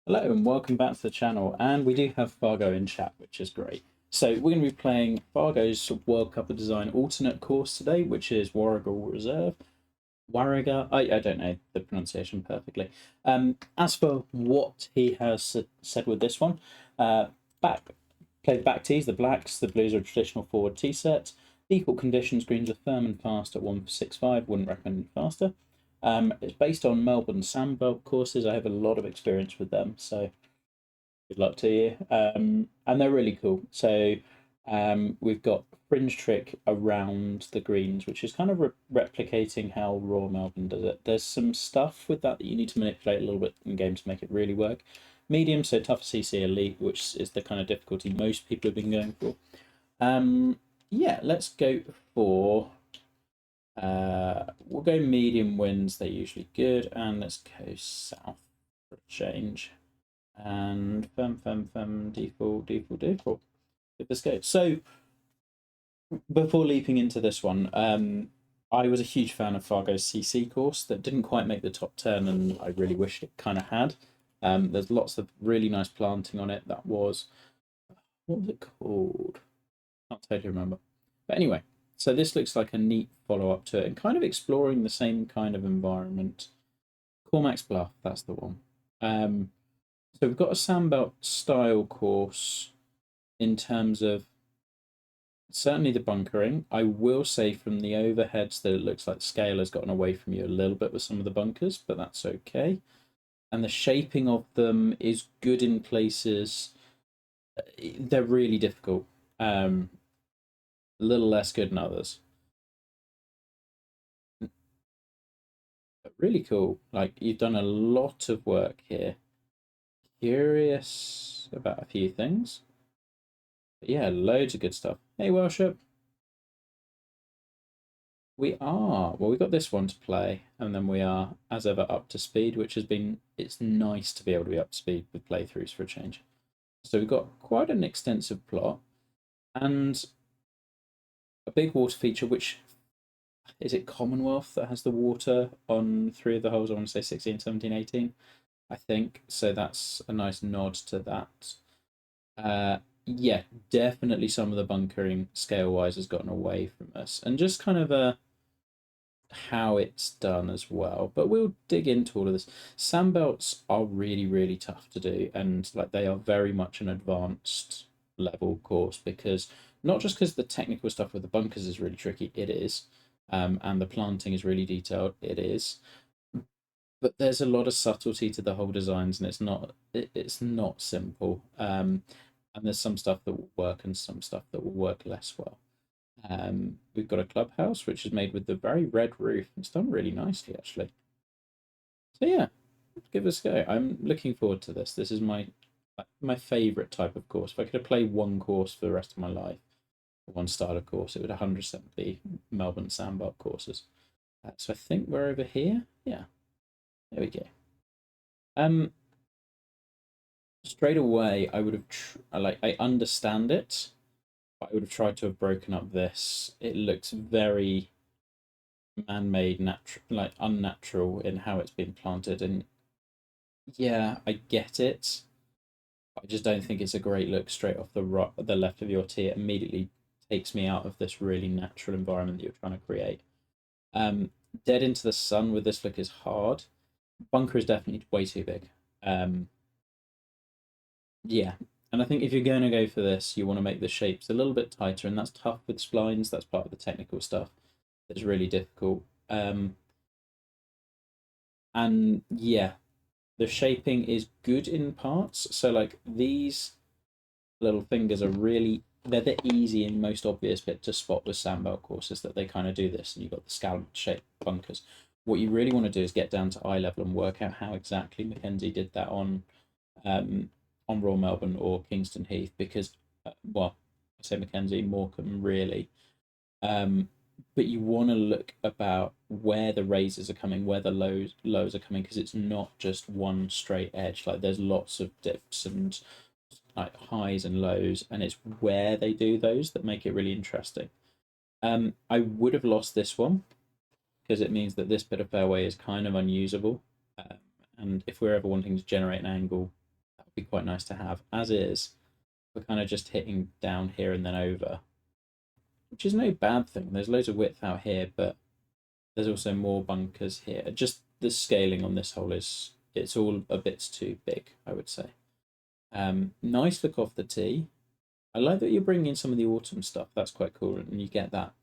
Hello and welcome back to the channel, and we do have Fargo in chat, which is great. So we're going to be playing Fargo's World Cup of Design alternate course today, which is Warrigal Reserve. Warrigal, I don't know the pronunciation perfectly. As for what he has said with this one, back play the back tees, the blacks, the blues are a traditional forward tee set. Default conditions, greens are firm and fast at 165, wouldn't recommend faster. It's based on Melbourne sandbelt courses. I have a lot of experience with them, so good luck to you. And they're really cool. So we've got fringe trick around the greens, which is kind of replicating how Royal Melbourne does it. There's some stuff with that you need to manipulate a little bit in game to make it really work. Medium, so tough CC elite, which is the kind of difficulty most people have been going for. Yeah, let's go for. We'll go medium winds, they're usually good, and let's go south for a change. And default. Give this go. So, before leaping into this one, I was a huge fan of Fargo's CC course that didn't quite make the top 10, and I really wished it kind of had. There's lots of really nice planting on it. That was, what was it called? Can't totally remember. But anyway, so this looks like a neat follow-up to it and kind of exploring the same kind of environment. Cormac's Bluff, that's the one. So we've got a sandbelt style course in terms of certainly the bunkering. I will say from the overheads that it looks like the scale has gotten away from you a little bit with some of the bunkers, but that's okay. And the shaping of them is good in places. They're really difficult. A little less good in others. But really cool. Like, you've done a lot of work here. Curious about a few things. But yeah, loads of good stuff. Hey, Worship. We are. Well, we got this one to play, and then we are, as ever, up to speed, which has been. It's nice to be able to be up to speed with playthroughs for a change. So we've got quite an extensive plot, and a big water feature, which is it Commonwealth that has the water on three of the holes? I want to say 16, 17, 18, I think. So that's a nice nod to that. Yeah, definitely some of the bunkering scale wise has gotten away from us, and just kind of how it's done as well. But we'll dig into all of this. Sandbelts are really, really tough to do, and like they are very much an advanced level course because not just because the technical stuff with the bunkers is really tricky, it is, and the planting is really detailed, it is. But there's a lot of subtlety to the whole designs, and it's not simple. And there's some stuff that will work and some stuff that will work less well. We've got a clubhouse which is made with the very red roof. It's done really nicely, actually. So yeah, give us a go. I'm looking forward to this. This is my favourite type of course. If I could play one course for the rest of my life, one style of course, it would 100% be Melbourne sandbar courses. So I think we're over here. Yeah, there we go. Straight away, I would have I understand it. But I would have tried to have broken up this. It looks very man-made, natural, like unnatural in how it's been planted. And yeah, I get it. I just don't think it's a great look straight off the left of your tee. It immediately takes me out of this really natural environment that you're trying to create. Dead into the sun with this look is hard. Bunker is definitely way too big. Yeah, and I think if you're going to go for this, you want to make the shapes a little bit tighter, and that's tough with splines. That's part of the technical stuff. That's really difficult. And yeah, the shaping is good in parts. So like these little fingers are really they're the easy and most obvious bit to spot with sandbelt courses that they kind of do this, and you've got the scallop shaped bunkers. What you really want to do is get down to eye level and work out how exactly Mackenzie did that on Royal Melbourne or Kingston Heath, because well, I say Mackenzie, Morecambe really. But you want to look about where the raises are coming, where the lows are coming, because it's not just one straight edge. Like there's lots of dips and like highs and lows, and it's where they do those that make it really interesting. I would have lost this one because it means that this bit of fairway is kind of unusable. And if we're ever wanting to generate an angle, be quite nice to have. As is, we're kind of just hitting down here and then over, which is no bad thing. There's loads of width out here, but there's also more bunkers here. Just the scaling on this hole it's all a bit too big, I would say. Nice look off the tee. I like that you're bringing in some of the autumn stuff. That's quite cool, and you get that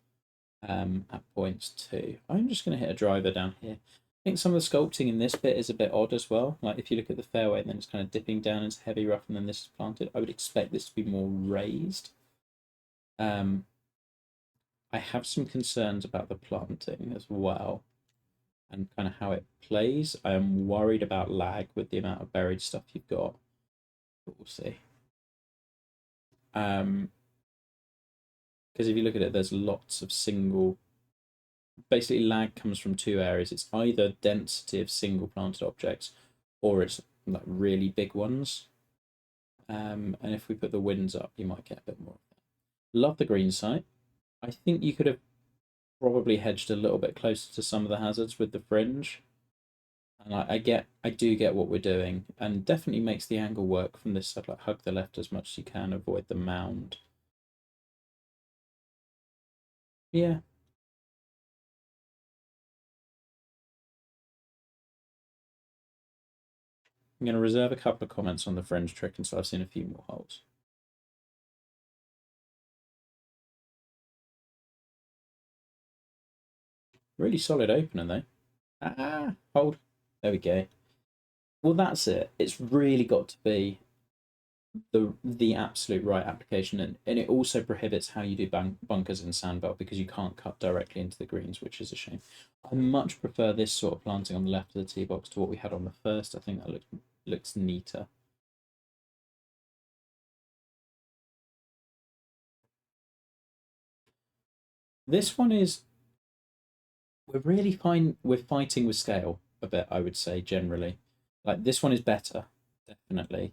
at points too. I'm just going to hit a driver down here. I think some of the sculpting in this bit is a bit odd as well. Like if you look at the fairway, and then it's kind of dipping down into heavy rough, and then this is planted. I would expect this to be more raised. I have some concerns about the planting as well, and kind of how it plays. I am worried about lag with the amount of buried stuff you've got, but we'll see. Because if you look at it, there's lots of single. Basically, lag comes from two areas. It's either density of single planted objects, or it's like really big ones. And if we put the winds up, you might get a bit more of that. Love the green site. I think you could have probably hedged a little bit closer to some of the hazards with the fringe. And I do get what we're doing, and definitely makes the angle work from this side. Like hug the left as much as you can, avoid the mound. Yeah. I'm going to reserve a couple of comments on the fringe trick until I've seen a few more holes. Really solid opener though. Hold. There we go. Well, that's it. It's really got to be the absolute right application, and it also prohibits how you do bunkers in sandbelt because you can't cut directly into the greens, which is a shame. I much prefer this sort of planting on the left of the tee box to what we had on the first. I think that looks neater. This one is we're fighting with scale a bit, I would say, generally. Like this one is better, definitely.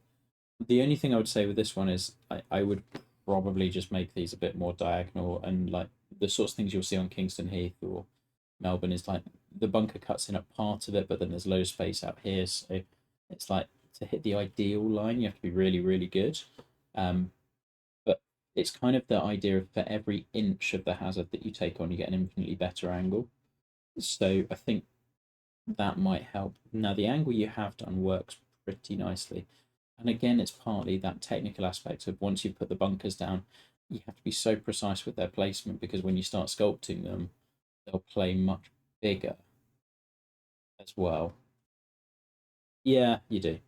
The only thing I would say with this one is I would probably just make these a bit more diagonal, and like the sorts of things you'll see on Kingston Heath or Melbourne is like the bunker cuts in a part of it, but then there's low space out here. So it's like to hit the ideal line, you have to be really, really good. But it's kind of the idea of for every inch of the hazard that you take on, you get an infinitely better angle. So I think that might help. Now, the angle you have done works pretty nicely. And again, it's partly that technical aspect of once you put the bunkers down, you have to be so precise with their placement because when you start sculpting them, they'll play much bigger as well. Yeah, you do.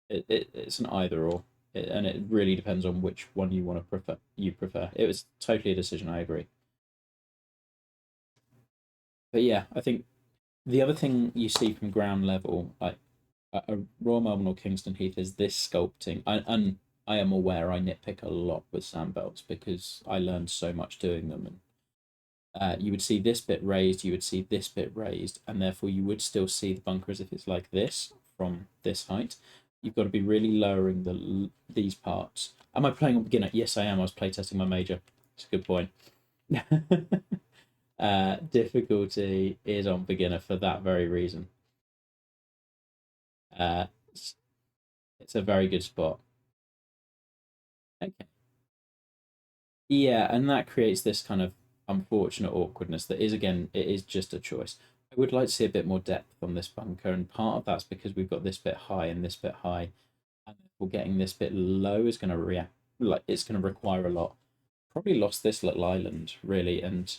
It's an either or, and it really depends on which one you want to prefer. You prefer. It was totally a decision. I agree. But yeah, I think the other thing you see from ground level, like a Royal Melbourne or Kingston Heath, is this sculpting. And I am aware I nitpick a lot with sandbelts because I learned so much doing them. And you would see this bit raised, you would see this bit raised, and therefore you would still see the bunker as if it's like this from this height. You've got to be really lowering these parts. Am I playing on beginner? Yes, I am. I was playtesting my major. It's a good point. Difficulty is on beginner for that very reason. Uh, it's a very good spot. Okay. Yeah, and that creates this kind of unfortunate awkwardness that is, again, it is just a choice. I would like to see a bit more depth on this bunker, and part of that's because we've got this bit high and this bit high, and we're getting this bit low is going to react, like, it's going to require a lot. Probably lost this little island, really, and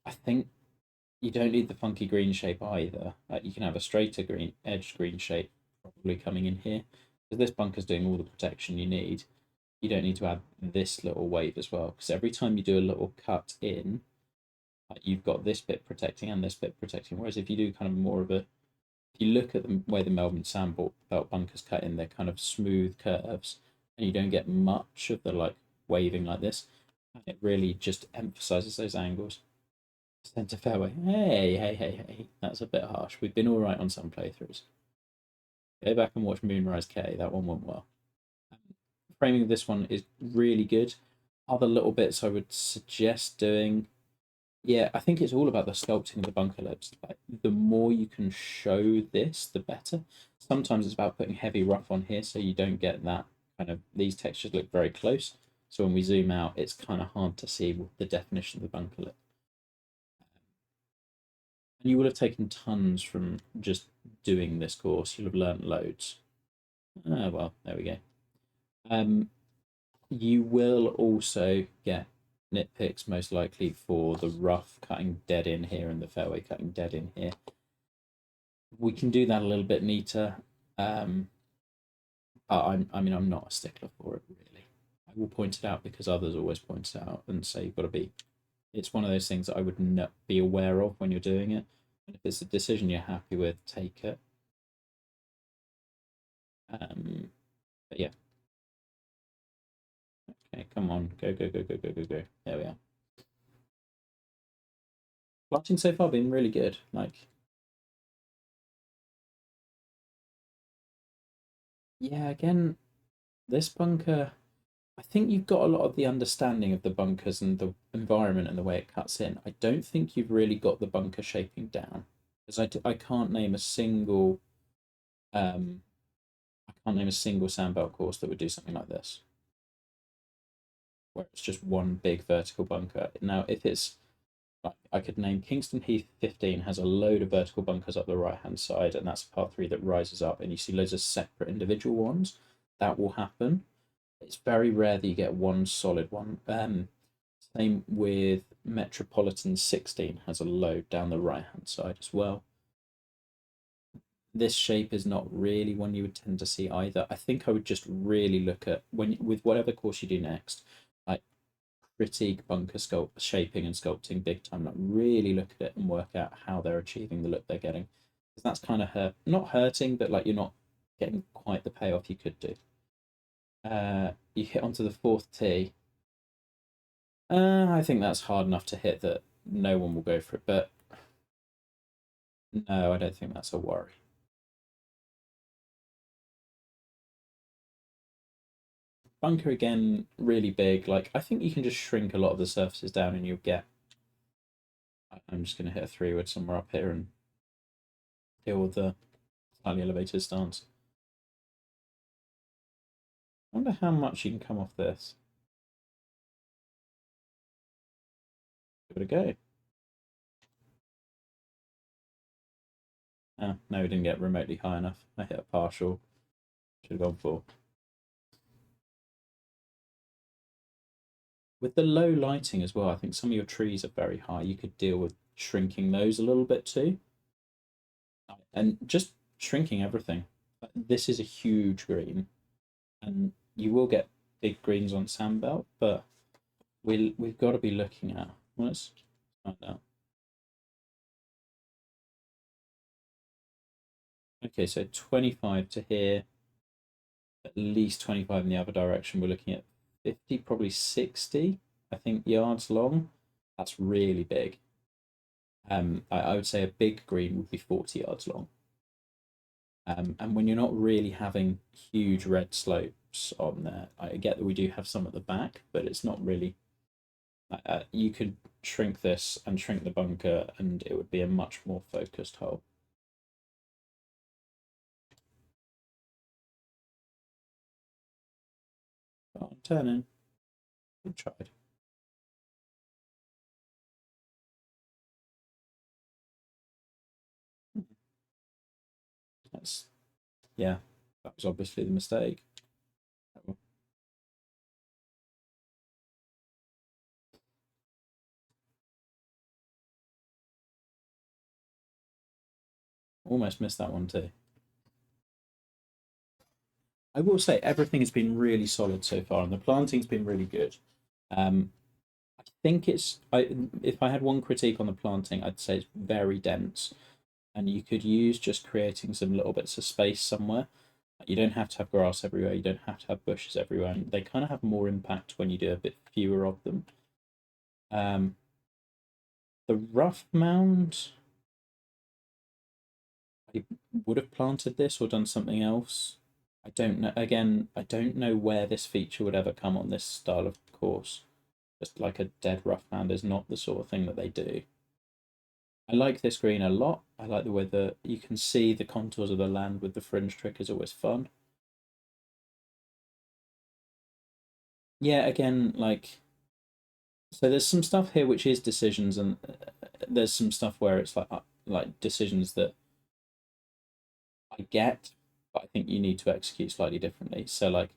I think you don't need the funky green shape either. You can have a straighter green, edged green shape probably coming in here, because this bunker's doing all the protection you need. You don't need to add this little wave as well, because every time you do a little cut in, you've got this bit protecting and this bit protecting. Whereas if you do kind of more of a, if you look at the way the Melbourne sandbelt bunkers cut in, they're kind of smooth curves, and you don't get much of the like waving like this. And it really just emphasizes those angles. Centre fairway. Hey. That's a bit harsh. We've been all right on some playthroughs. Go back and watch Moonrise K. That one went well. Framing of this one is really good. Other little bits I would suggest doing. Yeah, I think it's all about the sculpting of the bunker lips. Like, the more you can show this, the better. Sometimes it's about putting heavy rough on here so you don't get that kind of, these textures look very close. So when we zoom out, it's kind of hard to see the definition of the bunker lip. And you will have taken tons from just doing this course. You'll have learnt loads. Ah, well, there we go. You will also get nitpicks most likely for the rough cutting dead in here and the fairway cutting dead in here. We can do that a little bit neater. But I'm not a stickler for it really. I will point it out because others always point it out and say you've got to be. It's one of those things that I would not be aware of when you're doing it. And if it's a decision you're happy with, take it. But yeah. Okay, come on, go, go, go, go, go, go, go. There we are. Planting so far been really good. Like, yeah, again, this bunker, I think you've got a lot of the understanding of the bunkers and the environment and the way it cuts in. I don't think you've really got the bunker shaping down because I can't name a single um I can't name a single sandbelt course that would do something like this, where it's just one big vertical bunker. Now, if it's like, I could name Kingston Heath 15 has a load of vertical bunkers up the right hand side, and that's part 3 that rises up, and you see loads of separate individual ones. That will happen. It's very rare that you get one solid one. Same with Metropolitan 16 has a load down the right hand side as well. This shape is not really one you would tend to see either. I think I would just really look at when with whatever course you do next, like critique bunker sculpt shaping and sculpting big time. Like really look at it and work out how they're achieving the look they're getting. Because that's kind of not hurting, but like you're not getting quite the payoff you could do. You hit onto the 4th tee. I think that's hard enough to hit that no one will go for it, but no, I don't think that's a worry. Bunker again, really big. Like, I think you can just shrink a lot of the surfaces down and you'll get. I'm just going to hit a 3-wood somewhere up here and deal with the slightly elevated stance. I wonder how much you can come off this. Give it a go. Ah, no, we didn't get remotely high enough. I hit a partial. Should have gone for. With the low lighting as well, I think some of your trees are very high. You could deal with shrinking those a little bit too. And just shrinking everything. This is a huge green, and you will get big greens on sandbelt, but we've got to be looking at. Well, let's find out. Okay, so 25 to here, at least 25 in the other direction. We're looking at 50, probably 60, I think, yards long. That's really big. I would say a big green would be 40 yards long. And when you're not really having huge red slopes on there, I get that we do have some at the back, but it's not really. You could shrink this and shrink the bunker, and it would be a much more focused hole. Oh, turn in. We tried. That's yeah. That was obviously the mistake. Almost missed that one too. I will say everything has been really solid so far, and the planting's been really good. I think it's if I had one critique on the planting, I'd say it's very dense, and you could use just creating some little bits of space somewhere. You don't have to have grass everywhere. You don't have to have bushes everywhere. And they kind of have more impact when you do a bit fewer of them. Um, the rough mound, I would have planted this or done something else. I don't know. Again, I don't know where this feature would ever come on this style of course. just like a dead rough hand is not the sort of thing that they do. I like this green a lot. I like the way that you can see the contours of the land with the fringe trick is always fun. Yeah, again, like, so there's some stuff here which is decisions, and there's some stuff where it's like decisions that I get, but I think you need to execute slightly differently. So like,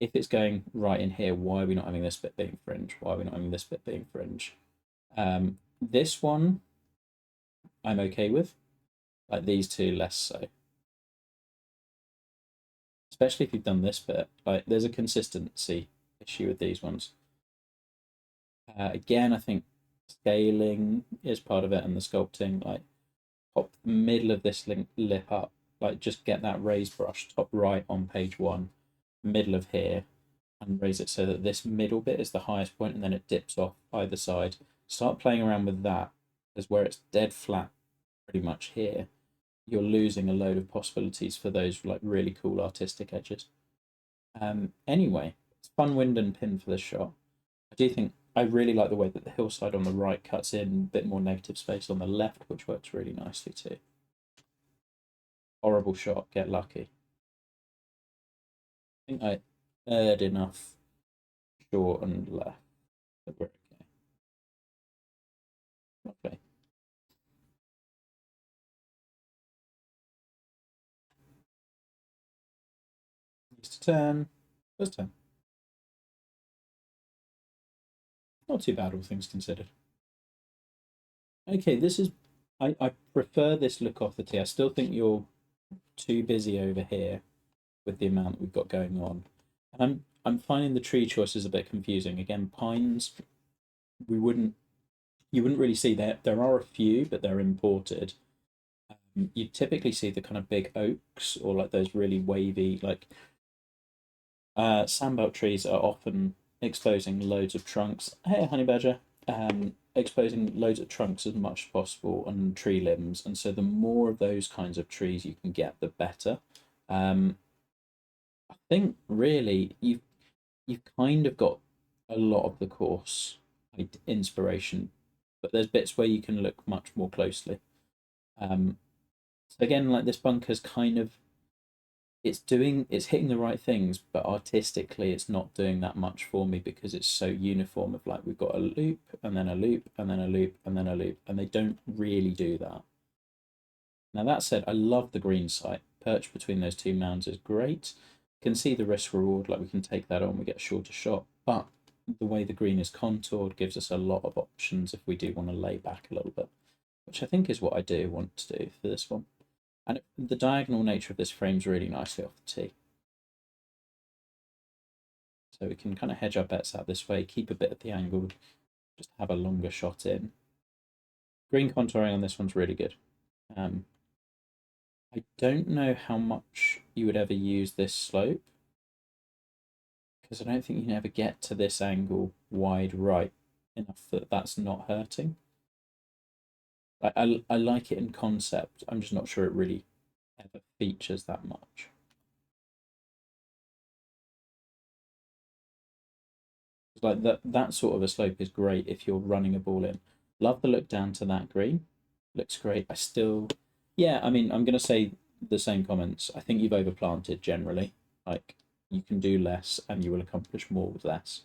if it's going right in here, why are we not having this bit being fringe? Why are we not having this bit being fringe? This one I'm okay with. Like these two, less so. Especially if you've done this bit. Like there's a consistency issue with these ones. Again, I think scaling is part of it, and the sculpting. Like pop the middle of this lip up. Like just get that raised brush top right on page 1, middle of here, and raise it so that this middle bit is the highest point, and then it dips off either side. Start playing around with that, because where it's dead flat pretty much here, you're losing a load of possibilities for those like really cool artistic edges. Anyway, it's fun wind and pin for this shot. I do think I really like the way that the hillside on the right cuts in a bit more negative space on the left, which works really nicely too. Horrible shot, get lucky. I think I aired enough short and left. But we're okay. Okay. Used to 10. Just 10. Not too bad, all things considered. Okay, this is. I prefer this look off the tee. I still think you're too busy over here with the amount we've got going on. And I'm finding the tree choices a bit confusing. Again, pines, we wouldn't you wouldn't really see there. There are a few, but they're imported. You typically see the kind of big oaks or like those really wavy, like sandbelt trees are often exposing loads of trunks. Hey, honey badger. Exposing loads of trunks as much as possible and tree limbs, and so the more of those kinds of trees you can get, the better. I think really you've kind of got a lot of the course like, inspiration, but there's bits where you can look much more closely. So again, like this bunker's kind of it's hitting the right things, but artistically it's not doing that much for me because it's so uniform of like we've got a loop and then a loop and then a loop and then a loop, and they don't really do that. Now that said, I love the green site. Perch between those two mounds is great. You can see the risk reward, like we can take that on, we get a shorter shot, but the way the green is contoured gives us a lot of options if we do want to lay back a little bit, which I think is what I do want to do for this one. And the diagonal nature of this frames really nicely off the tee. So we can kind of hedge our bets out this way, keep a bit at the angle, just have a longer shot in. Green contouring on this one's really good. I don't know how much you would ever use this slope, because I don't think you can ever get to this angle wide right enough that that's not hurting. I like it in concept, I'm just not sure it really ever features that much. Like that sort of a slope is great if you're running a ball in. Love the look down to that green. Looks great. I still, yeah, I mean, I'm going to say the same comments. I think you've overplanted generally. Like, you can do less and you will accomplish more with less.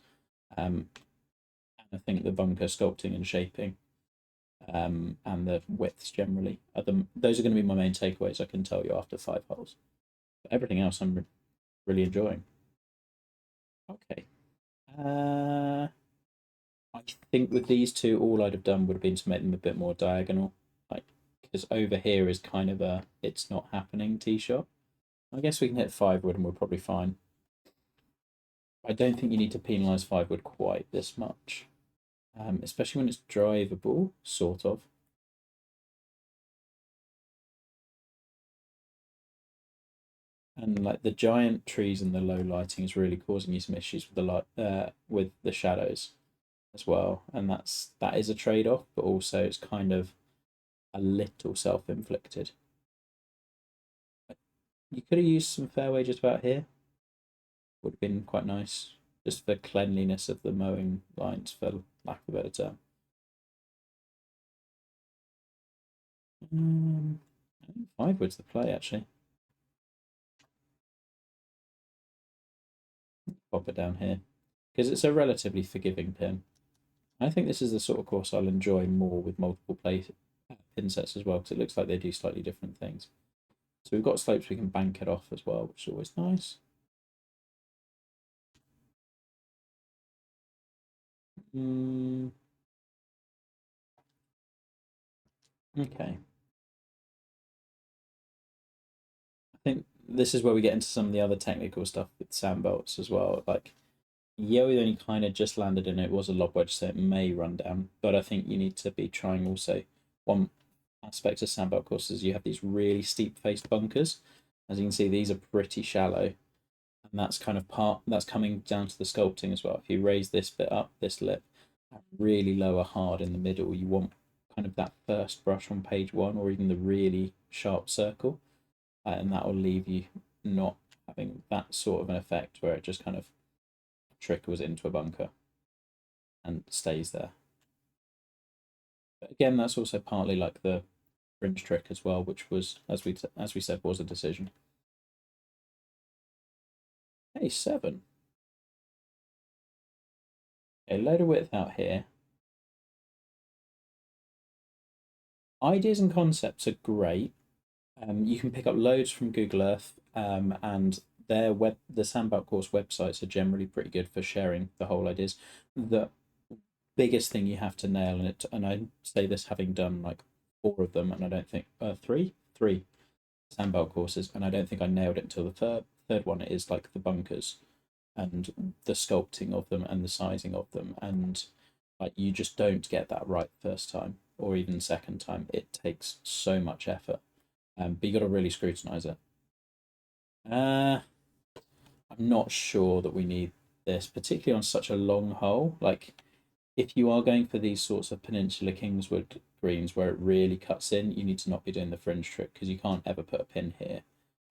And I think the bunker sculpting and shaping and the widths generally those are going to be my main takeaways, I can tell you, after 5 holes. But everything else I'm really enjoying. Okay. I think with these two, all I'd have done would have been to make them a bit more diagonal, like because over here is kind of a it's not happening tee shot. I guess we can hit 5 wood and we're probably fine. I don't think you need to penalise 5 wood quite this much, especially when it's drivable, sort of. And like the giant trees and the low lighting is really causing you some issues with the light, with the shadows as well, and that is a trade-off, but also it's kind of a little self-inflicted. You could have used some fairway just about here. Would have been quite nice. just for cleanliness of the mowing lines, for lack of a better term. I think 5 wood's the play, actually. Pop it down here because it's a relatively forgiving pin. I think this is the sort of course I'll enjoy more with multiple pin sets as well, because it looks like they do slightly different things. So we've got slopes we can bank it off as well, which is always nice. Okay. I think this is where we get into some of the other technical stuff with sand belts as well. Like, yeah, we only kind of just landed in it. It was a lob wedge, so it may run down. But I think you need to be trying also. One aspect of sandbelt courses, you have these really steep faced bunkers. As you can see, these are pretty shallow. And that's kind of that's coming down to the sculpting as well. If you raise this bit up, this lip, really lower hard in the middle, you want kind of that first brush on page 1 or even the really sharp circle. And that will leave you not having that sort of an effect where it just kind of trickles into a bunker and stays there. But again, that's also partly like the fringe trick as well, which was, as we said, was a decision. Hey, 7. Okay, load of width out here. Ideas and concepts are great. You can pick up loads from Google Earth, and the Sandbelt course websites are generally pretty good for sharing the whole ideas. The biggest thing you have to nail in it, and I say this having done like 4 of them, and I don't think three Sandbelt courses, and I don't think I nailed it until the third one. Is like the bunkers and the sculpting of them and the sizing of them, and like you just don't get that right first time or even second time. It takes so much effort, but you got to really scrutinize it. I'm not sure that we need this, particularly on such a long hole. Like, if you are going for these sorts of Peninsula Kingswood greens where it really cuts in, you need to not be doing the fringe trick because you can't ever put a pin here,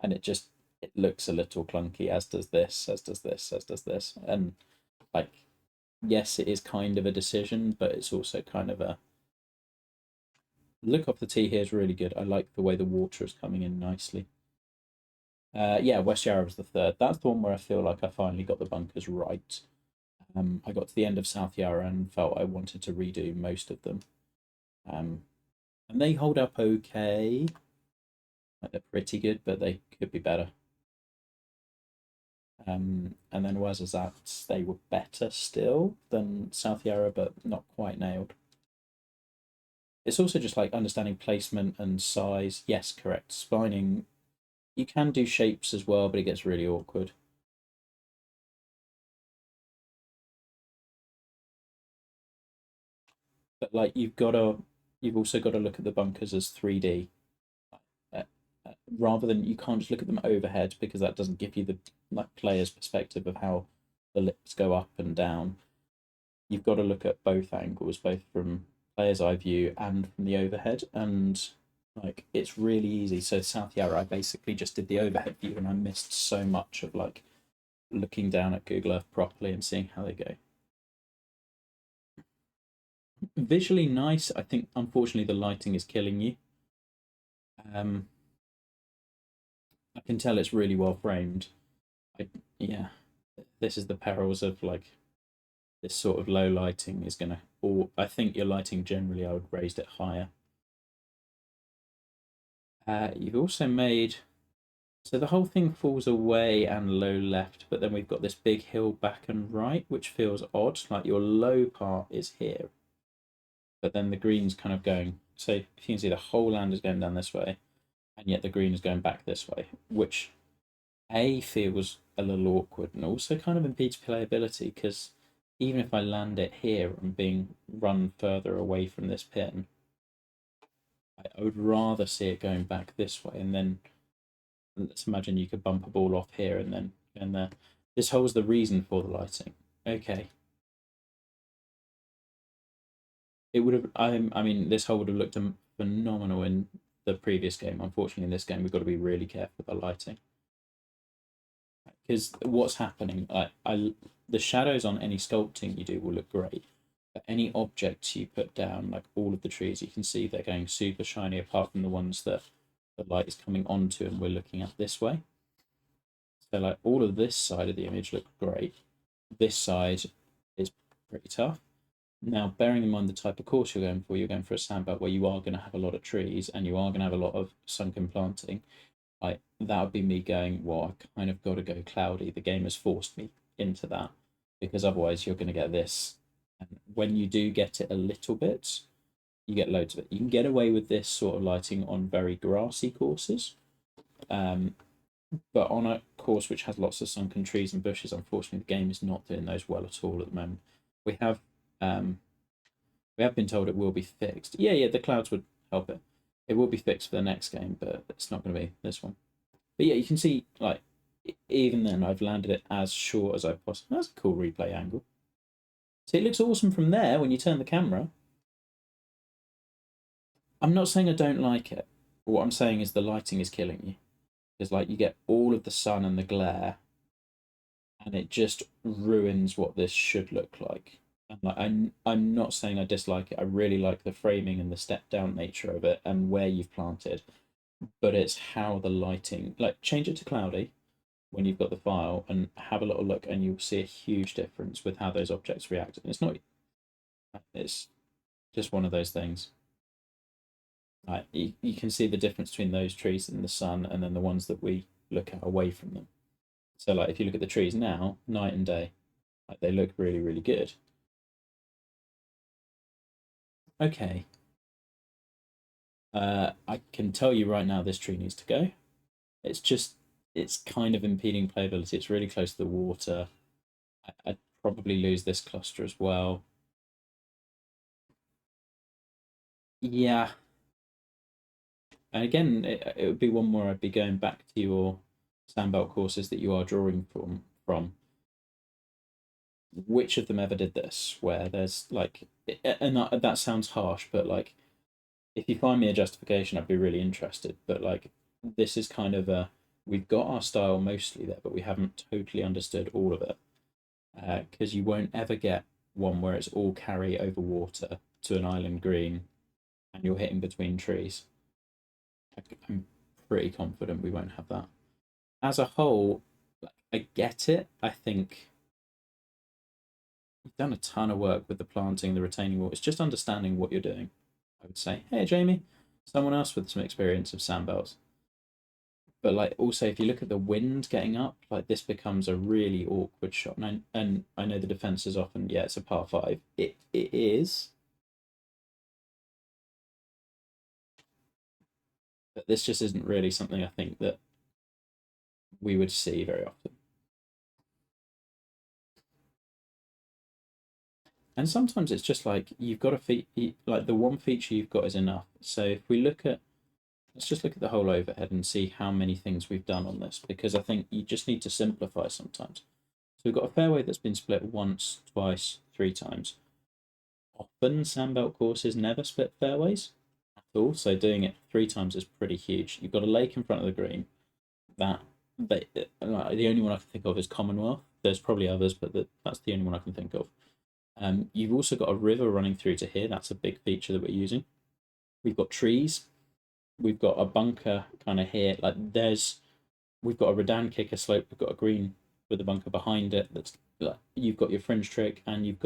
and it looks a little clunky. As does this, as does this, as does this, and like, yes, it is kind of a decision, but it's also kind of a look off the tee here is really good. I like the way the water is coming in nicely. Yeah, West Yarra was the third. That's the one where I feel like I finally got the bunkers right. I got to the end of South Yarra and felt I wanted to redo most of them. And they hold up okay. Like, they're pretty good, but they could be better. And then Ouazzazate, they were better still than South Yarra, but not quite nailed. It's also just like understanding placement and size. Yes, correct. Spining, you can do shapes as well, but it gets really awkward. But like you've also got to look at the bunkers as 3D. Rather than, you can't just look at them overhead because that doesn't give you the like player's perspective of how the lips go up and down. You've got to look at both angles, both from player's eye view and from the overhead, and like it's really easy. So South Yarra, I basically just did the overhead view and I missed so much of like looking down at Google Earth properly and seeing how they go. Visually nice. I think unfortunately the lighting is killing you. I can tell it's really well framed. Yeah, this is the perils of like this sort of low lighting is gonna. Or I think your lighting generally, I would raise it higher. You've also made so the whole thing falls away and low left, but then we've got this big hill back and right, which feels odd. Like your low part is here, but then the green's kind of going. So if you can see, the whole land is going down this way, and yet the green is going back this way, which feels a little awkward and also kind of impedes playability because even if I land it here and being run further away from this pin, I would rather see it going back this way. And then let's imagine you could bump a ball off here and then there. This hole's the reason for the lighting. Okay. It would have. I mean, this hole would have looked phenomenal in the previous game. Unfortunately, in this game, we've got to be really careful with the lighting. Because what's happening, the shadows on any sculpting you do will look great. But any objects you put down, like all of the trees, you can see they're going super shiny apart from the ones that the light is coming onto and we're looking at this way. So like all of this side of the image looks great. This side is pretty tough. Now, bearing in mind the type of course you're going for a sandbelt where you are going to have a lot of trees and you are going to have a lot of sunken planting. Like that would be me going, well, I kind of got to go cloudy. The game has forced me into that because otherwise you're going to get this. And when you do get it a little bit, you get loads of it. You can get away with this sort of lighting on very grassy courses. But on a course which has lots of sunken trees and bushes, unfortunately, the game is not doing those well at all at the moment. We have been told it will be fixed. Yeah, the clouds would help it. It will be fixed for the next game, but it's not going to be this one. But yeah, you can see, like, even then, I've landed it as short as I possibly. That's a cool replay angle. See, it looks awesome from there when you turn the camera. I'm not saying I don't like it. But what I'm saying is the lighting is killing you. Because, like, you get all of the sun and the glare, and it just ruins what this should look like. And like, I'm not saying I dislike it. I really like the framing and the step down nature of it and where you've planted. But it's how the lighting, like, change it to cloudy when you've got the file and have a little look, and you'll see a huge difference with how those objects react. And it's just one of those things. Like, you can see the difference between those trees in the sun and then the ones that we look at away from them. So, like, if you look at the trees now, night and day, like, they look really, really good. Okay. I can tell you right now this tree needs to go. It's kind of impeding playability. It's really close to the water. I'd probably lose this cluster as well. Yeah. And again, it would be one more I'd be going back to your sandbelt courses that you are drawing from. Which of them ever did this? Where there's like, and that sounds harsh, but like, if you find me a justification, I'd be really interested. But like, this is kind of we've got our style mostly there, but we haven't totally understood all of it. Because you won't ever get one where it's all carry over water to an island green and you're hitting between trees. I'm pretty confident we won't have that. As a whole, I get it. I think you've done a ton of work with the planting, the retaining wall. It's just understanding what you're doing, I would say. Hey, Jamie, someone else with some experience of sandbelts. But like also, if you look at the wind getting up, like this becomes a really awkward shot. And I know the defense is often, yeah, it's a par five. It is, but this just isn't really something I think that we would see very often. And sometimes it's just like you've got like the one feature you've got is enough. So if we look at, let's just look at the whole overhead and see how many things we've done on this, because I think you just need to simplify sometimes. So we've got a fairway that's been split once, twice, three times. Often sandbelt courses never split fairways at all, so doing it three times is pretty huge. You've got a lake in front of the green. That the only one I can think of is Commonwealth. There's probably others, but that's the only one I can think of. You've also got a river running through to here. That's a big feature that we're using. We've got trees. We've got a bunker kind of here. We've got a Redan kicker slope. We've got a green with a bunker behind it. That's like, you've got your fringe trick, and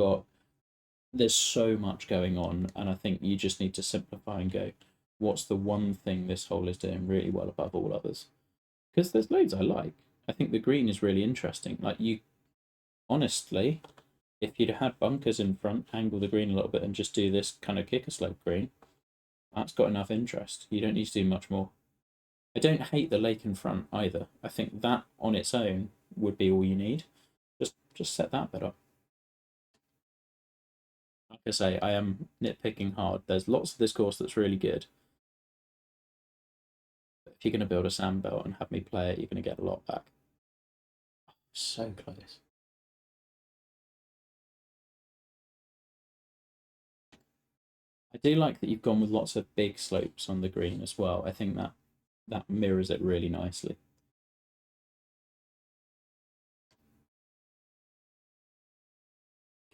there's so much going on, and I think you just need to simplify and go, what's the one thing this hole is doing really well above all others? Because there's loads I like. I think the green is really interesting. Like, you, honestly, if you'd had bunkers in front, angle the green a little bit and just do this kind of kicker slope green, that's got enough interest. You don't need to do much more. I don't hate the lake in front either. I think that on its own would be all you need. Just set that bit up. Like I say, I am nitpicking hard. There's lots of this course that's really good. But if you're going to build a sandbelt and have me play it, you're going to get a lot back. So close. I do like that you've gone with lots of big slopes on the green as well. I think that mirrors it really nicely.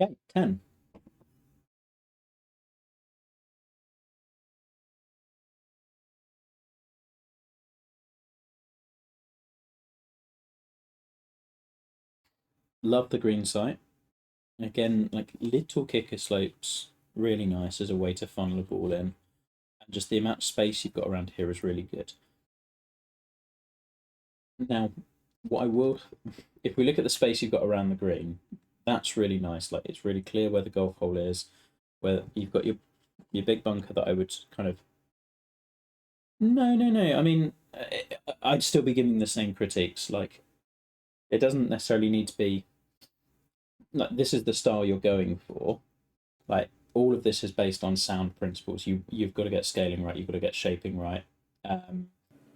Okay, 10. Love the green site. Again, like little kicker slopes, really nice as a way to funnel a ball in. And just the amount of space you've got around here is really good. Now, what I will, if we look at the space you've got around the green, that's really nice. Like it's really clear where the golf hole is, where you've got your big bunker that I would kind of. No, no, no. I mean, I'd still be giving the same critiques. Like it doesn't necessarily need to be like this is the style you're going for. Like all of this is based on sound principles. You've got to get scaling right. You've got to get shaping right. Um,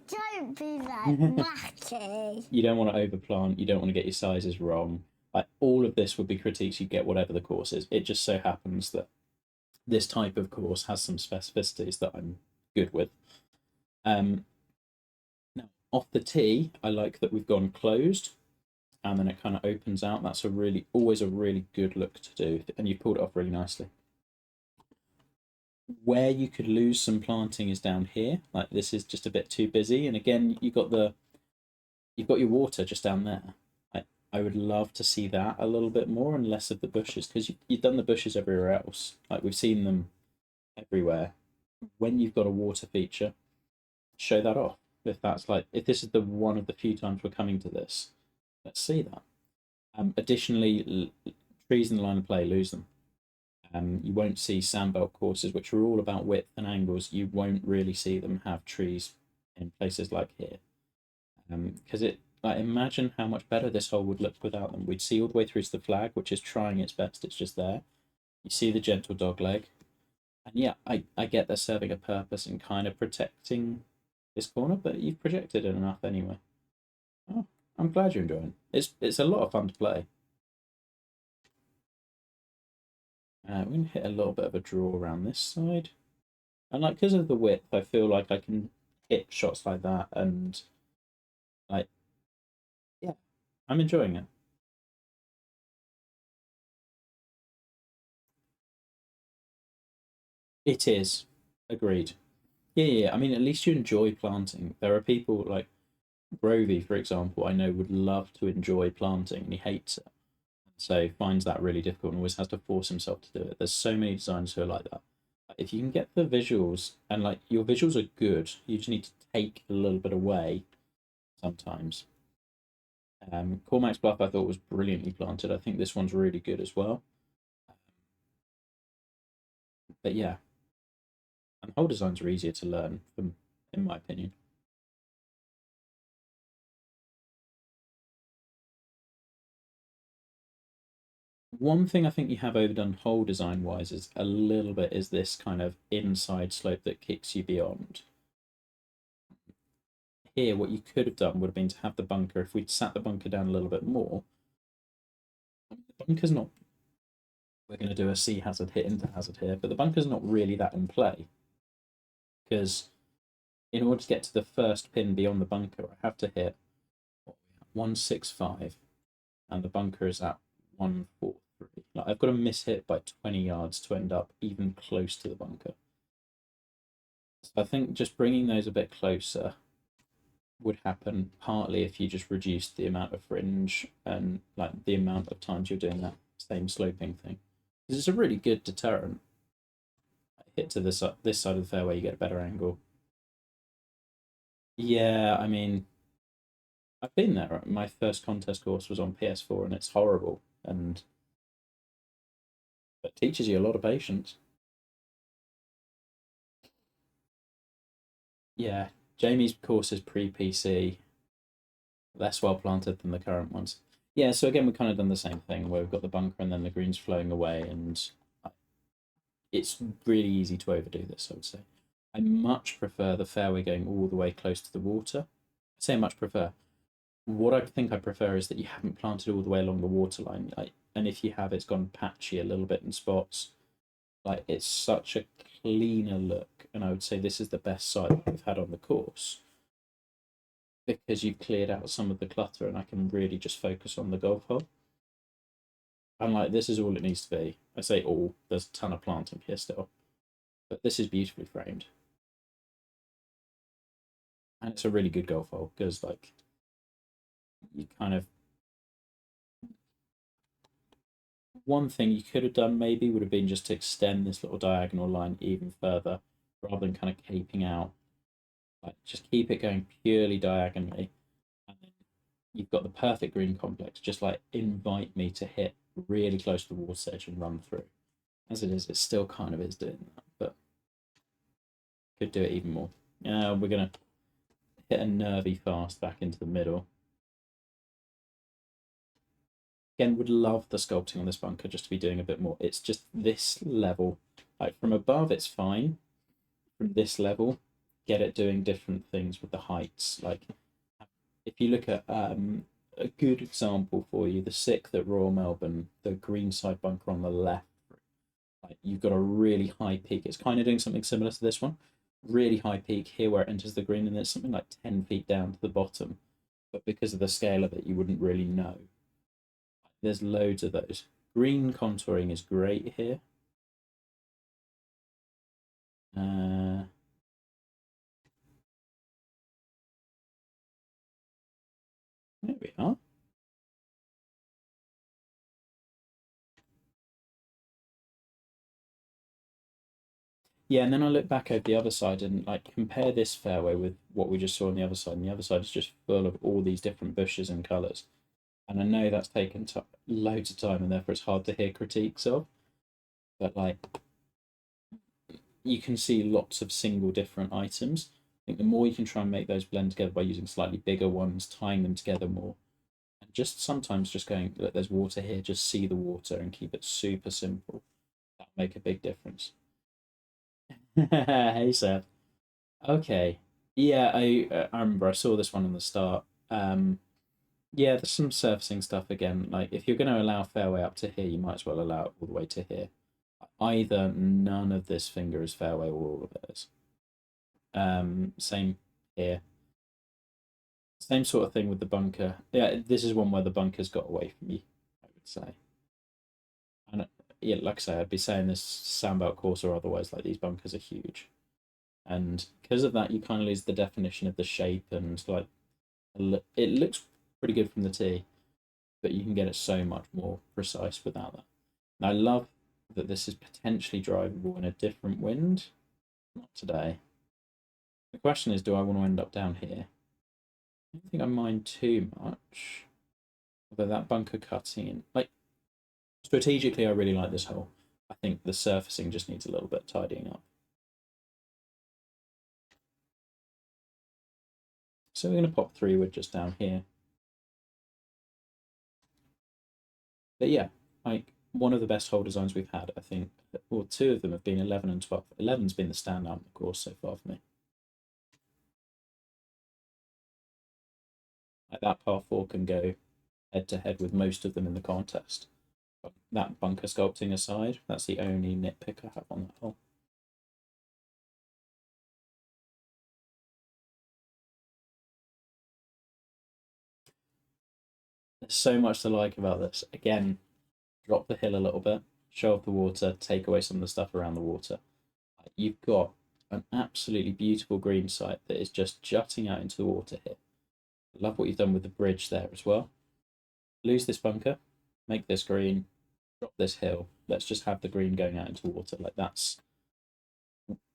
Don't be like Matty. you don't want to overplant. You don't want to get your sizes wrong. Like all of this would be critiques you get whatever the course is. It just so happens that this type of course has some specificities that I'm good with. Now off the tee, I like that we've gone closed, and then it kind of opens out. That's always a really good look to do, and you pulled it off really nicely. Where you could lose some planting is down here. Like this is just a bit too busy, and again you've got your water just down there. I would love to see that a little bit more and less of the bushes, because you've done the bushes everywhere else. Like we've seen them everywhere. When you've got a water feature, show that off. If this is the one of the few times we're coming to this, let's see that. Additionally, trees in the line of play, lose them. You won't see sandbelt courses, which are all about width and angles. You won't really see them have trees in places like here, because imagine how much better this hole would look without them. We'd see all the way through to the flag, which is trying its best. It's just there. You see the gentle dog leg, and yeah, I get they're serving a purpose and kind of protecting this corner, but you've projected it enough anyway. Oh, I'm glad you're enjoying it. It's a lot of fun to play. We're going to hit a little bit of a draw around this side. And like because of the width, I feel like I can hit shots like that, and like yeah, I'm enjoying it. It is. Agreed. Yeah, yeah, yeah. I mean, at least you enjoy planting. There are people like Grovey, for example, I know would love to enjoy planting and he hates it. So finds that really difficult and always has to force himself to do it. There's so many designers who are like that. If you can get the visuals and like your visuals are good, you just need to take a little bit away sometimes. Cormac's Bluff I thought was brilliantly planted. I think this one's really good as well. But yeah, and hole designs are easier to learn, from, in my opinion. One thing I think you have overdone hole design wise is a little bit is this kind of inside slope that kicks you beyond. Here, what you could have done would have been to have the bunker, if we'd sat the bunker down a little bit more. The bunker's not, we're going to do a C hazard hit into hazard here, but the bunker's not really that in play. Because in order to get to the first pin beyond the bunker, I have to hit 165, and the bunker is at 143. Like I've got to miss hit by 20 yards to end up even close to the bunker. So I think just bringing those a bit closer would happen partly if you just reduced the amount of fringe and like the amount of times you're doing that same sloping thing. Because it's a really good deterrent. Hit to this side of the fairway, you get a better angle. Yeah, I mean, I've been there. My first contest course was on PS4, and it's horrible, and it teaches you a lot of patience. Yeah, Jamie's course is pre-PC, less well planted than the current ones. Yeah, so again, we've kind of done the same thing where we've got the bunker and then the greens flowing away, and it's really easy to overdo this, I would say. I much prefer the fairway going all the way close to the water. I say much prefer. What I think I prefer is that you haven't planted all the way along the waterline, and if you have, it's gone patchy a little bit in spots. Like it's such a cleaner look, and I would say this is the best site we've had on the course because you've cleared out some of the clutter, and I can really just focus on the golf hole. And like this is all it needs to be. I say all. There's a ton of planting here still, but this is beautifully framed, and it's a really good golf hole because like you kind of one thing you could have done maybe would have been just to extend this little diagonal line even further, rather than kind of caping out. Like just keep it going purely diagonally, and then you've got the perfect green complex. Just like invite me to hit really close to the water's edge and run through. As it is, it still kind of is doing that, but could do it even more. We're gonna hit a nervy fast back into the middle. Again, would love the sculpting on this bunker just to be doing a bit more. It's just this level, like from above, it's fine. From this level, get it doing different things with the heights. Like if you look at a good example for you, the sixth at Royal Melbourne, the greenside bunker on the left, like you've got a really high peak. It's kind of doing something similar to this one. Really high peak here where it enters the green, and it's something like 10 feet down to the bottom. But because of the scale of it, you wouldn't really know. There's loads of those. Green contouring is great here. There we are. Yeah, and then I look back over the other side and like compare this fairway with what we just saw on the other side, and the other side is just full of all these different bushes and colours. And I know that's taken loads of time, and therefore it's hard to hear critiques of. But like, you can see lots of single different items. I think the more you can try and make those blend together by using slightly bigger ones, tying them together more, and just sometimes just going, look, there's water here, just see the water and keep it super simple. That'll make a big difference. Hey, Seb. Okay. Yeah, I remember I saw this one on the start. Yeah, there's some surfacing stuff again. Like if you're going to allow fairway up to here, you might as well allow it all the way to here. Either none of this finger is fairway or all of it is. Same here. Same sort of thing with the bunker. Yeah, this is one where the bunker's got away from you, I would say. And yeah, like I say, I'd be saying this sandbelt course or otherwise, like these bunkers are huge. And because of that, you kind of lose the definition of the shape and like it looks pretty good from the tee, but you can get it so much more precise without that. And I love that this is potentially drivable in a different wind. Not today. The question is, do I want to end up down here? I don't think I mind too much. Although that bunker cuts in. Like, strategically, I really like this hole. I think the surfacing just needs a little bit tidying up. So we're going to pop 3-wood just down here. But yeah, like one of the best hole designs we've had, I think. Well, two of them have been 11 and 12. 11's been the standout in the course so far for me. Like that par 4 can go head to head with most of them in the contest. But that bunker sculpting aside, that's the only nitpick I have on that hole. There's so much to like about this. Again, drop the hill a little bit, show off the water, take away some of the stuff around the water. You've got an absolutely beautiful green site that is just jutting out into the water here. Love what you've done with the bridge there as well. Lose this bunker, make this green, drop this hill. Let's just have the green going out into water. Like that's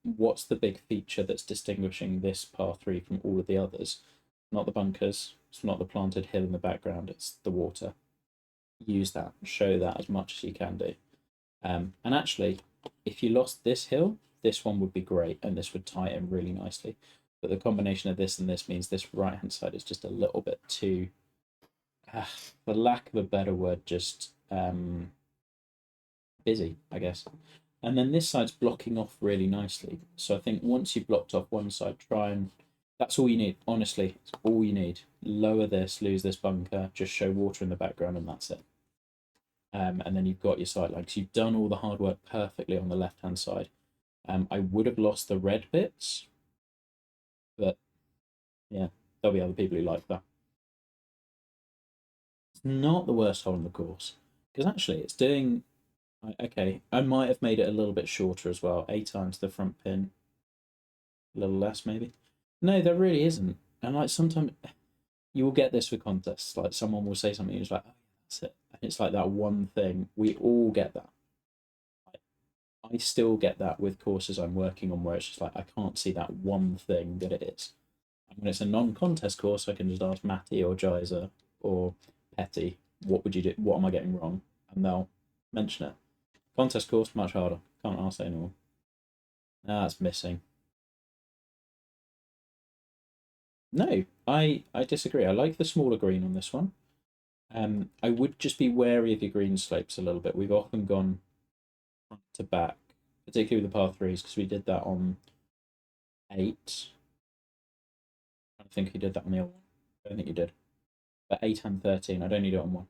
what's the big feature that's distinguishing this par 3 from all of the others. Not the bunkers, it's not the planted hill in the background, it's the water. Use that, show that as much as you can do. And actually, if you lost this hill, this one would be great and this would tie in really nicely. But the combination of this and this means this right hand side is just a little bit too, for lack of a better word, just busy, I guess. And then this side's blocking off really nicely. So I think once you've blocked off one side, try and that's all you need. Honestly, it's all you need. Lower this, lose this bunker, just show water in the background, and that's it. And then you've got your sight lines. You've done all the hard work perfectly on the left hand side. I would have lost the red bits, but yeah, there'll be other people who like that. It's not the worst hole in the course. Because actually, it's doing. Okay, I might have made it a little bit shorter as well. 8 times the front pin, a little less maybe. No, there really isn't. And like sometimes you will get this with contests. Like someone will say something, and it's like, oh, that's it. And it's like that one thing. We all get that. I still get that with courses I'm working on where it's just like I can't see that one thing that it is. And when it's a non-contest course, I can just ask Matty or Jizer or Petty, what would you do? What am I getting wrong? And they'll mention it. Contest course, much harder. Can't ask anyone. Ah, it's missing. No, I disagree. I like the smaller green on this one. I would just be wary of your green slopes a little bit. We've often gone front to back, particularly with the par threes, because we did that on 8. I think you did that on the other one. I don't think you did. But 8 and 13, I'd only do it on one.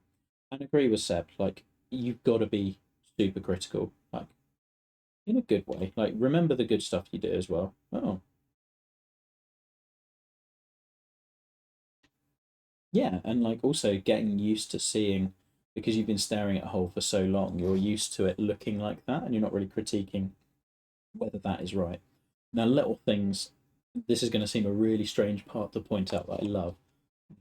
And agree with Seb, like, you've got to be super critical, like, in a good way. Like, remember the good stuff you do as well. Oh, yeah, and like also getting used to seeing, because you've been staring at a hole for so long, you're used to it looking like that, and you're not really critiquing whether that is right. Now, little things, this is going to seem a really strange part to point out that I love.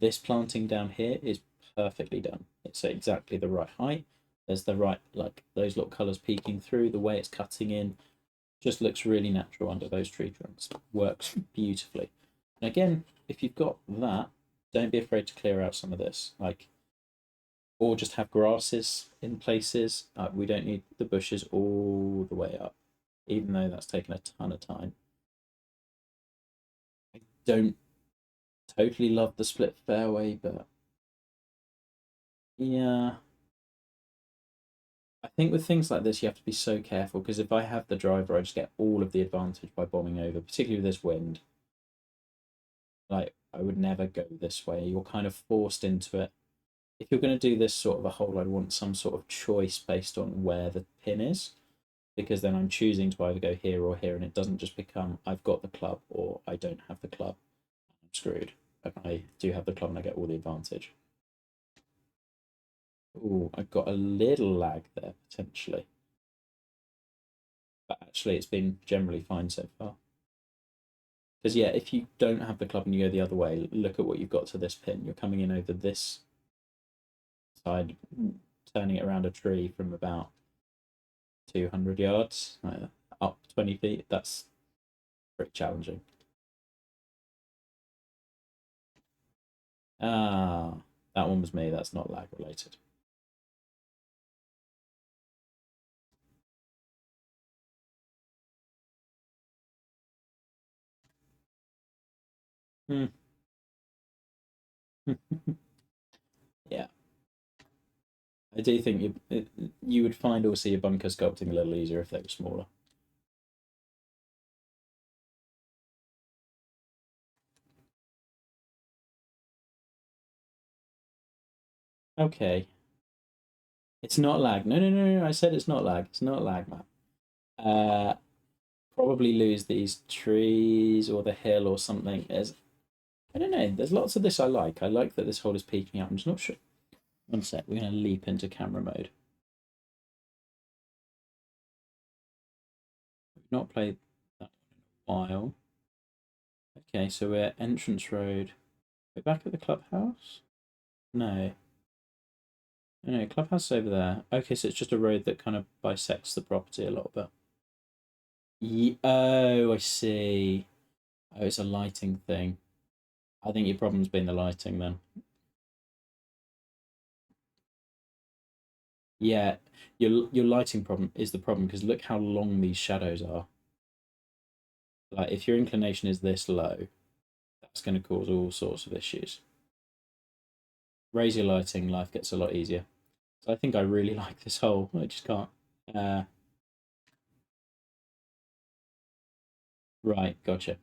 This planting down here is perfectly done. It's at exactly the right height. There's the right, like those little colours peeking through, the way it's cutting in just looks really natural under those tree trunks. Works beautifully. And again, if you've got that, don't be afraid to clear out some of this. Like, or just have grasses in places. We don't need the bushes all the way up, even though that's taken a ton of time. I don't totally love the split fairway, but yeah, I think with things like this, you have to be so careful because if I have the driver, I just get all of the advantage by bombing over, particularly with this wind. Like, I would never go this way. You're kind of forced into it. If you're going to do this sort of a hole, I'd want some sort of choice based on where the pin is, because then I'm choosing to either go here or here, and it doesn't just become I've got the club or I don't have the club. I'm screwed. And I do have the club and I get all the advantage. Oh, I've got a little lag there potentially. But actually, it's been generally fine so far. Because, yeah, if you don't have the club and you go the other way, look at what you've got to this pin. You're coming in over this side, turning it around a tree from about 200 yards, up 20 feet. That's pretty challenging. Ah, that one was me. That's not lag related. Hmm. Yeah, I do think you would find also your bunker sculpting a little easier if they were smaller. Okay, it's not lag. No, no, no, no. I said it's not lag. It's not lag, man. Uh, Probably lose these trees or the hill or something. I don't know. There's lots of this I like. I like that this hole is peeking out. I'm just not sure. One sec. We're going to leap into camera mode. We've not played that one in a while. Okay, so we're entrance road. We're back at the clubhouse? No. No, clubhouse is over there. Okay, so it's just a road that kind of bisects the property a little bit. Oh, I see. Oh, it's a lighting thing. I think your problem's been the lighting then. Yeah, your lighting problem is the problem because look how long these shadows are. Like if your inclination is this low, that's going to cause all sorts of issues. Raise your lighting, life gets a lot easier. So I think I really like this hole. I just can't. Uh, right, gotcha.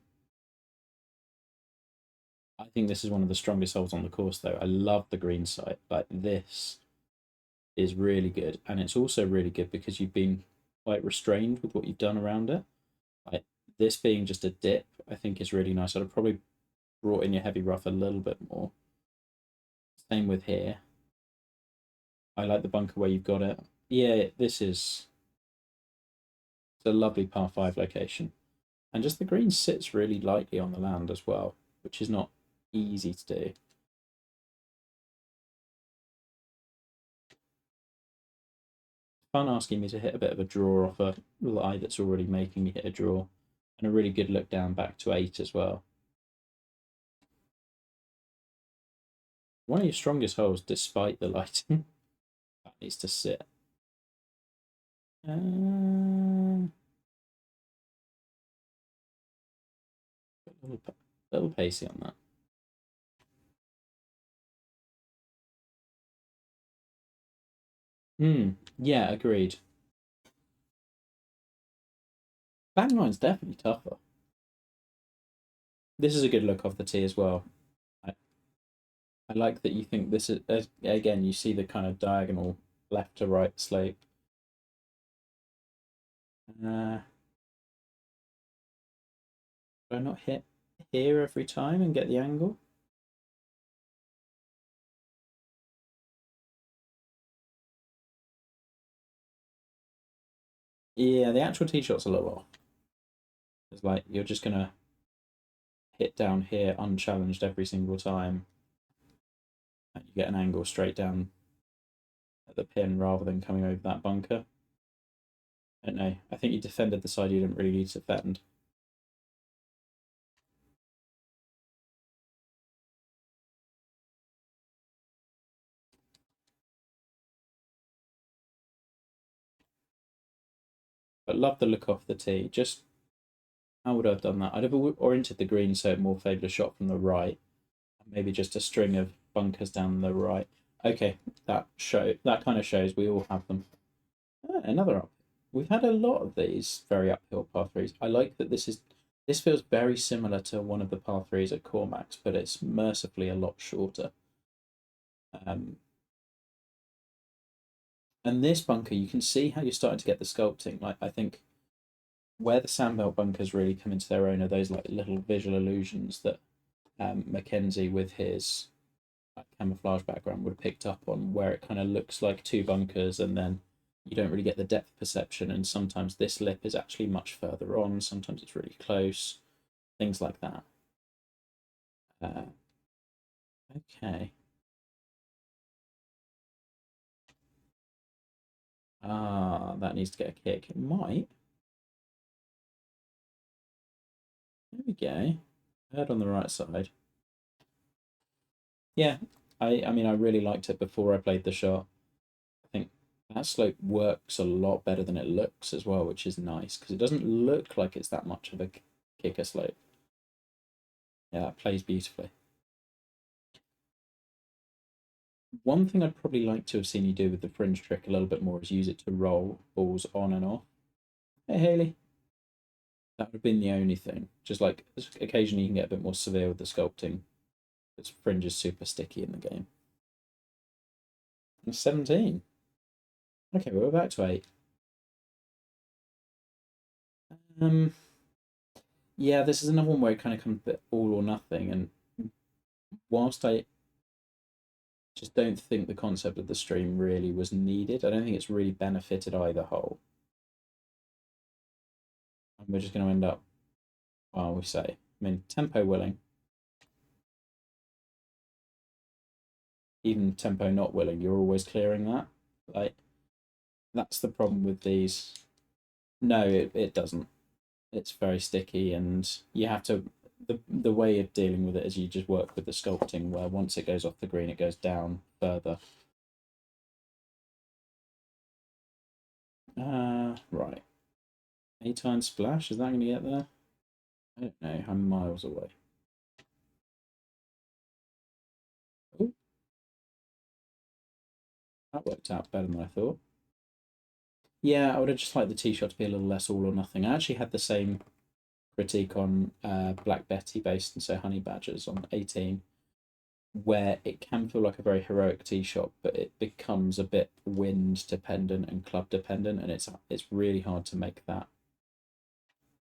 I think this is one of the strongest holes on the course, though. I love the green side. Like this is really good, and it's also really good because you've been quite restrained with what you've done around it. Like this being just a dip, I think is really nice. I'd have probably brought in your heavy rough a little bit more. Same with here. I like the bunker where you've got it. Yeah, this is it's a lovely par 5 location. And just the green sits really lightly on the land as well, which is not easy to do. Fun asking me to hit a bit of a draw off a lie that's already making me hit a draw. And a really good look down back to 8 as well. One of your strongest holes, despite the lighting. That needs to sit. A little pacey on that. Yeah, agreed. Backline's definitely tougher. This is a good look off the tee as well. I like that you think this is, again, you see the kind of diagonal left to right slope. Do I not hit here every time and get the angle? Yeah, the actual tee shot's a little off. It's like you're just going to hit down here unchallenged every single time. And you get an angle straight down at the pin rather than coming over that bunker. I don't know. I think you defended the side you didn't really need to defend. But love the look off the tee. Just how would I have done that? I'd have oriented the green so it more favoured a shot from the right. Maybe just a string of bunkers down the right. Okay, that kind of shows we all have them. Another up. We've had a lot of these very uphill par threes. I like that this feels very similar to one of the par threes at Cormax, but it's mercifully a lot shorter. Um, and this bunker, you can see how you're starting to get the sculpting. Like I think where the sandbelt bunkers really come into their own are those like little visual illusions that Mackenzie with his camouflage background would have picked up on, where it kind of looks like two bunkers and then you don't really get the depth perception, and sometimes this lip is actually much further on, sometimes it's really close, things like that. uh, okay. That needs to get a kick. It might. There we go. Head on the right side. Yeah, I mean I really liked it before I played the shot. I think that slope works a lot better than it looks as well, which is nice because it doesn't look like it's that much of a kicker slope. Yeah, that plays beautifully. One thing I'd probably like to have seen you do with the fringe trick a little bit more is use it to roll balls on and off. Hey, Haley. That would have been the only thing. Just like occasionally you can get a bit more severe with the sculpting. Because fringe is super sticky in the game. 17. Okay, we're back to 8. Um, yeah, this is another one where it kind of comes a bit all or nothing. And whilst I just don't think the concept of the stream really was needed, I don't think it's really benefited either hole. And we're just going to end up, well, we say, I mean, tempo willing, even tempo not willing, you're always clearing that. Like, that's the problem with these. No, it doesn't. It's very sticky, and you have to. The way of dealing with it is you just work with the sculpting, where once it goes off the green, it goes down further. Right. A-time splash, is that going to get there? I don't know, I'm miles away. Oh, that worked out better than I thought. Yeah, I would have just liked the tee shot to be a little less all or nothing. I actually had the same critique on Black Betty based in, say, Honey Badgers on 18, where it can feel like a very heroic tee shot, but it becomes a bit wind dependent and club dependent, and it's really hard to make that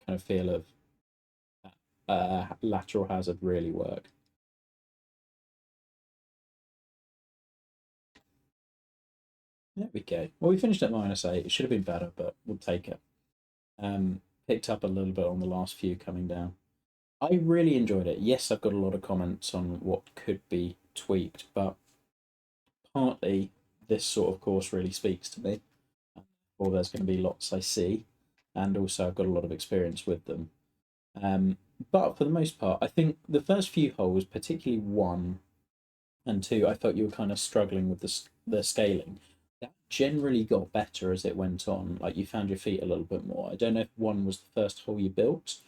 kind of feel of lateral hazard really work. There we go. Well, we finished at -8. It should have been better, but we'll take it. Picked up a little bit on the last few coming down. I really enjoyed it. Yes, I've got a lot of comments on what could be tweaked, but partly this sort of course really speaks to me. Or there's going to be lots I see, and also I've got a lot of experience with them. But for the most part, I think the first few holes, particularly 1 and 2, I felt you were kind of struggling with the scaling. That generally got better as it went on. Like you found your feet a little bit more. I don't know if 1 was the first hole you built.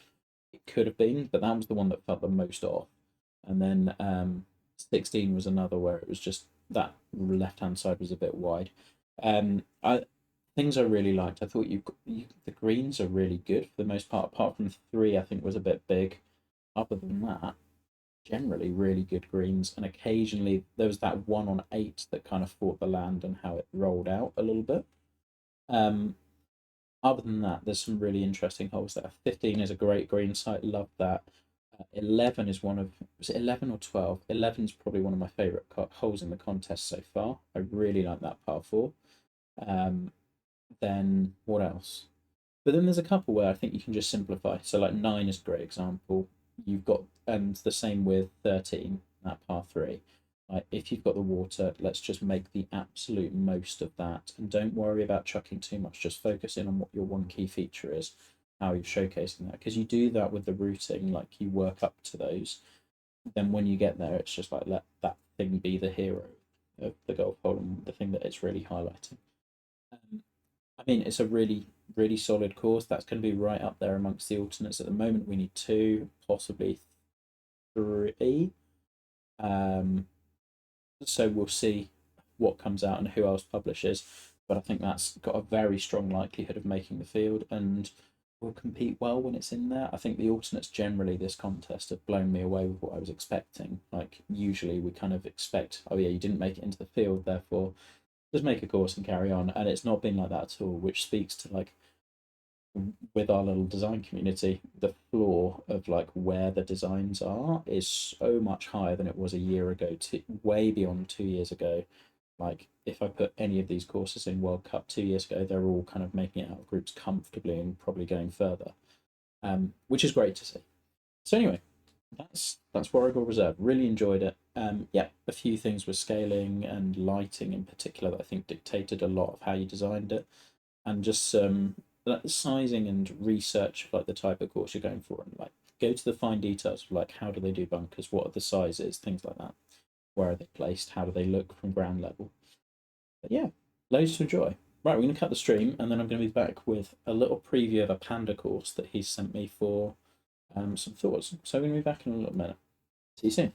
It could have been, but that was the one that felt the most off. And then 16 was another where it was just that left hand side was a bit wide. I things I really liked. I thought the greens are really good for the most part. Apart from 3, I think was a bit big. Other than that, generally really good greens. And occasionally there was that 1 on 8 that kind of fought the land and how it rolled out a little bit. Um, Other than that, there's some really interesting holes there. 15 is a great green site. Love that. 11 is one of, was it 11 or 12? 11 is probably one of my favourite holes in the contest so far. I really like that par 4. Then what else? But then there's a couple where I think you can just simplify. So like 9 is a great example. You've got, and the same with 13, that par 3. Like if you've got the water, let's just make the absolute most of that, and don't worry about chucking too much. Just focus in on what your one key feature is, how you're showcasing that. Because you do that with the routing, like you work up to those. Then when you get there, it's just like let that thing be the hero of the golf hole and the thing that it's really highlighting. I mean, it's a really, really solid course. That's going to be right up there amongst the alternates. At the moment, we need 2, possibly 3. Um, so we'll see what comes out and who else publishes. But I think that's got a very strong likelihood of making the field and will compete well when it's in there. I think the alternates generally this contest have blown me away with what I was expecting. Like usually we kind of expect, oh yeah, you didn't make it into the field, therefore just make a course and carry on. And it's not been like that at all, which speaks to like with our little design community, the floor of like where the designs are is so much higher than it was a year ago, to way beyond 2 years ago. Like if I put any of these courses in World Cup 2 years ago, they're all kind of making it out of groups comfortably and probably going further, which is great to see. So anyway, that's Warrigal Reserve. Really enjoyed it. Yeah, a few things with scaling and lighting in particular that I think dictated a lot of how you designed it, and just some sizing and research of like the type of course you're going for, and like go to the fine details of like how do they do bunkers, what are the sizes, things like that, where are they placed, how do they look from ground level. But yeah, loads to enjoy. Right, we're going to cut the stream and then I'm going to be back with a little preview of a panda course that he's sent me for some thoughts. So I'm going to be back in a little minute. See you soon.